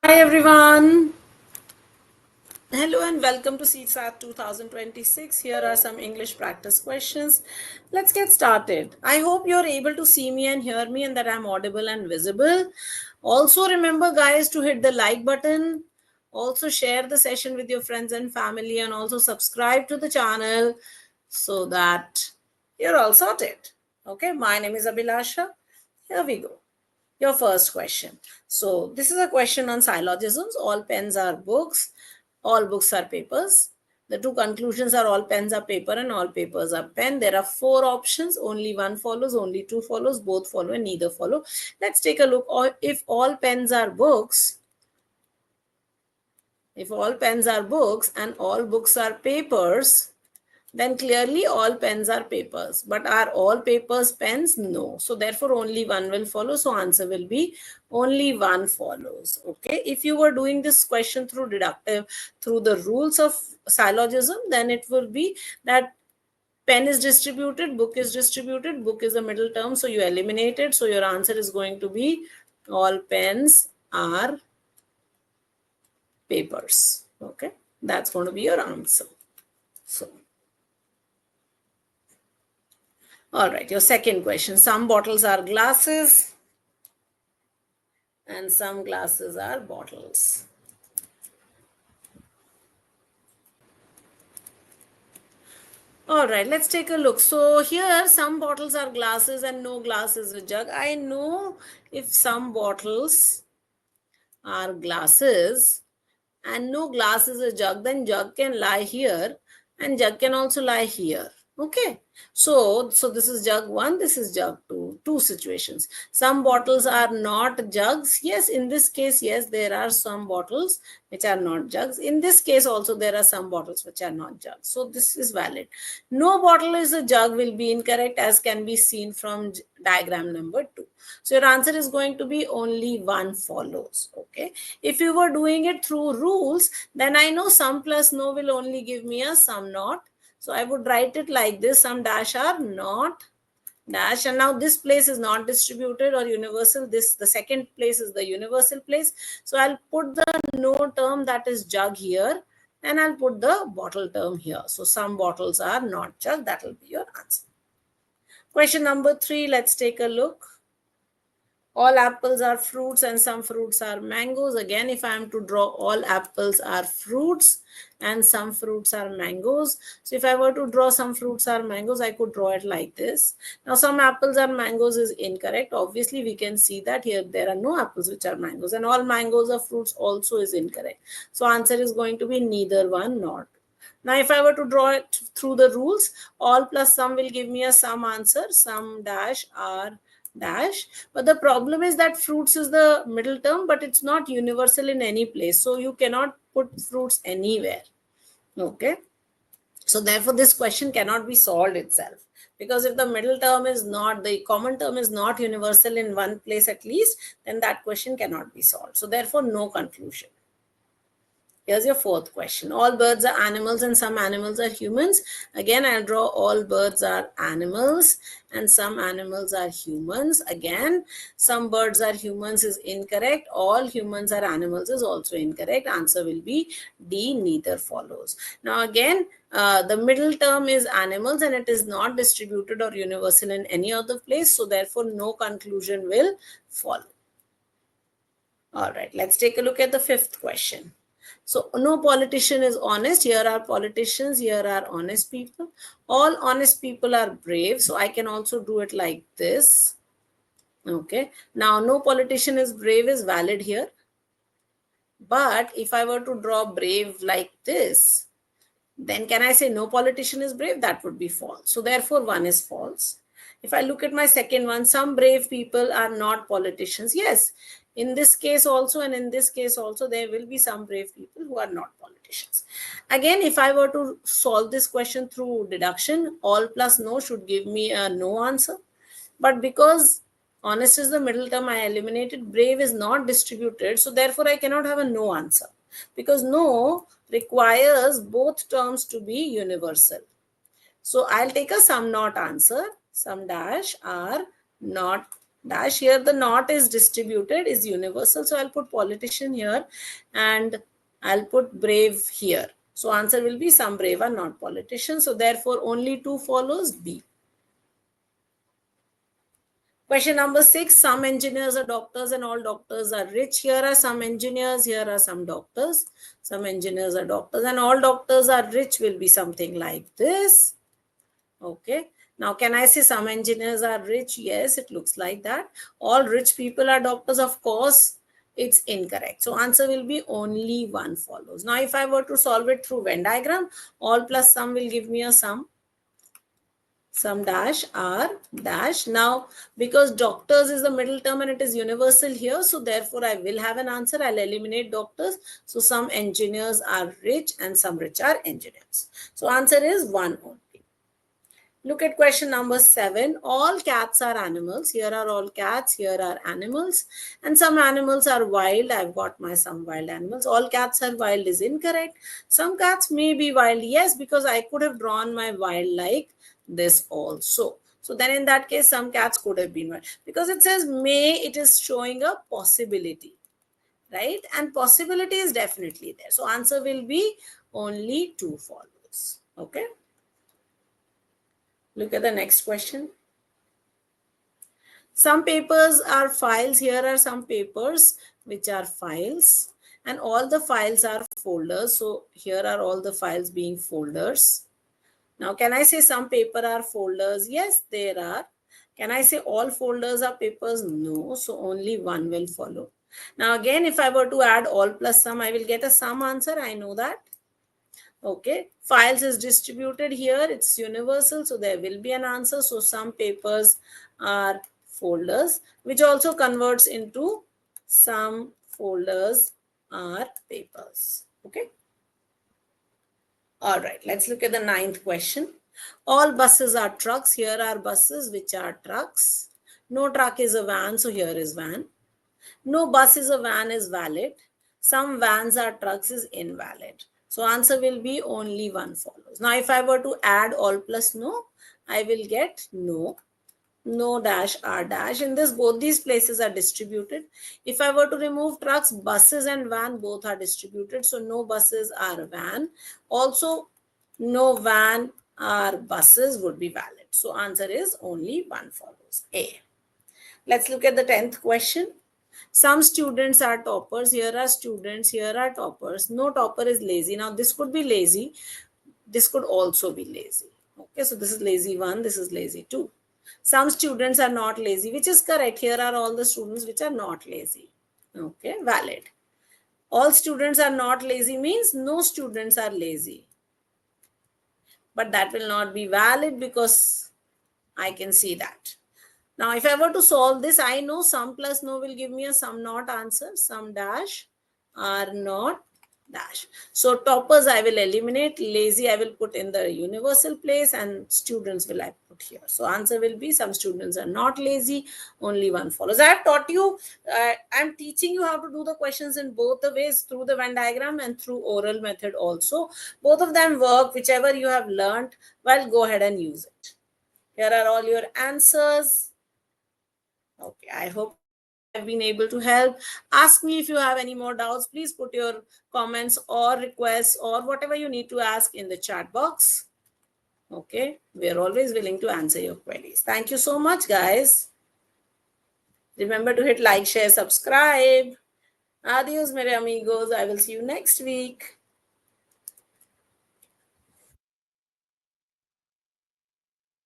Hi everyone. Hello and welcome to CSAT 2026. Here are some English practice questions. Let's get started. I hope you're able to see me and hear me and that I'm audible and visible. Also remember guys to hit the like button. Also share the session with your friends and family and also subscribe to the channel so that you're all sorted. Okay, my name is Abhilasha. Here we go. Your first question. So, this is a question on syllogisms. All pens are books, all books are papers. The two conclusions are all pens are paper and all papers are pen. There are four options. Only one follows, only two follows, both follow, and neither follow. Let's take a look. If all pens are books, if all pens are books and all books are papers, then clearly all pens are papers. But are all papers pens? No. So therefore only one will follow. So answer will be only one follows. Okay. If you were doing this question through deductive, through the rules of syllogism, then it will be that pen is distributed, book is distributed, book is the middle term. So you eliminate it. So your answer is going to be all pens are papers. Okay. That's going to be your answer. So all right, your second question. Some bottles are glasses and some glasses are bottles. All right, let's take a look. So here some bottles are glasses and no glass is a jug. I know if some bottles are glasses and no glass is a jug, then jug can lie here and jug can also lie here. Okay, so this is jug one, this is jug two situations. Some bottles are not jugs. Yes, in this case, yes, there are some bottles which are not jugs. In this case also there are some bottles which are not jugs. So this is valid. No bottle is a jug will be incorrect, as can be seen from diagram number 2. So your answer is going to be only one follows. Okay, if you were doing it through rules, then I know some plus no will only give me a some not. So I would write it like this: some dash are not dash, and now this place is not distributed or universal. This, the second place, is the universal place. So I'll put the no term, that is jug, here, and I'll put the bottle term here. So some bottles are not jug. That will be your answer. Question number 3, let's take a look. All apples are fruits and some fruits are mangoes. Again, if I am to draw, all apples are fruits and some fruits are mangoes. So if I were to draw some fruits are mangoes, I could draw it like this. Now some apples are mangoes is incorrect. Obviously we can see that here there are no apples which are mangoes, and all mangoes are fruits also is incorrect. So answer is going to be neither one nor two. Now, if I were to draw it through the rules, all plus some will give me a some answer. Some dash are dash. But the problem is that fruits is the middle term, but it's not universal in any place. So you cannot put fruits anywhere. Okay. So therefore, this question cannot be solved itself. Because if the middle term is not, the common term is not universal in one place at least, then that question cannot be solved. So therefore, no conclusion. Here's your fourth question. All birds are animals and some animals are humans. Again, I'll draw all birds are animals and some animals are humans. Again, some birds are humans is incorrect. All humans are animals is also incorrect. Answer will be D, neither follows. Now again, the middle term is animals and it is not distributed or universal in any other place. So therefore, no conclusion will follow. All right, let's take a look at the fifth question. So no politician is honest. Here are politicians, here are honest people. All honest people are brave. So I can also do it like this. Okay. Now no politician is brave is valid here. But if I were to draw brave like this, then can I say no politician is brave? That would be false. So therefore one is false. If I look at my second one, some brave people are not politicians. Yes, in this case also and in this case also, there will be some brave people who are not politicians. Again, if I were to solve this question through deduction, all plus no should give me a no answer. But because honest is the middle term, I eliminated. Brave is not distributed. So therefore, I cannot have a no answer. Because no requires both terms to be universal. So I'll take a some not answer. Some dash are not dash. Here the not is distributed, is universal. So I'll put politician here and I'll put brave here. So answer will be some brave are not politicians. So therefore only 2 follows, B. Question number 6, some engineers are doctors and all doctors are rich. Here are some engineers, here are some doctors. Some engineers are doctors and all doctors are rich will be something like this. Okay. Now, can I say some engineers are rich? Yes, it looks like that. All rich people are doctors, of course. It's incorrect. So answer will be only 1 follows. Now, if I were to solve it through Venn diagram, all plus sum will give me a sum. Sum dash r dash. Now, because doctors is the middle term and it is universal here, so therefore I will have an answer. I'll eliminate doctors. So some engineers are rich and some rich are engineers. So answer is 1 only. Look at question number 7. All cats are animals. Here are all cats. Here are animals. And some animals are wild. I've got my some wild animals. All cats are wild is incorrect. Some cats may be wild. Yes, because I could have drawn my wild like this also. So then in that case, some cats could have been wild. Because it says may, it is showing a possibility. Right? And possibility is definitely there. So answer will be only 2 follows. Okay? Look at the next question. Some papers are files. Here are some papers which are files. And all the files are folders. So here are all the files being folders. Now, can I say some paper are folders? Yes, there are. Can I say all folders are papers? No. So only 1 will follow. Now, again, if I were to add all plus sum, I will get a sum answer. I know that. Okay, files is distributed here, it's universal, so there will be an answer. So some papers are folders, which also converts into some folders are papers. Okay. All right, let's look at the 9th question. All buses are trucks. Here are buses which are trucks. No truck is a van, so here is van. No bus is a van is valid. Some vans are trucks is invalid. So answer will be only 1 follows. Now if I were to add all plus no, I will get no. No dash r dash. In this, both these places are distributed. If I were to remove trucks, buses and van both are distributed. So no buses are van. Also, no van or buses would be valid. So answer is only 1 follows. A. Let's look at the 10th question. Some students are toppers. Here are students. Here are toppers. No topper is lazy. Now this could be lazy. This could also be lazy. Okay, so this is lazy 1. This is lazy 2. Some students are not lazy, which is correct. Here are all the students which are not lazy. Okay, valid. All students are not lazy means no students are lazy. But that will not be valid because I can see that. Now, if I were to solve this, I know some plus no will give me a some not answer. Some dash are not dash. So toppers I will eliminate. Lazy I will put in the universal place and students will I put here. So answer will be some students are not lazy. Only 1 follows. I have taught you, I'm teaching you how to do the questions in both the ways, through the Venn diagram and through oral method also. Both of them work. Whichever you have learned, well, go ahead and use it. Here are all your answers. Okay, I hope I've been able to help. Ask me if you have any more doubts. Please put your comments or requests or whatever you need to ask in the chat box. Okay, we're always willing to answer your queries. Thank you so much, guys. Remember to hit like, share, subscribe. Adios, mere amigos. I will see you next week.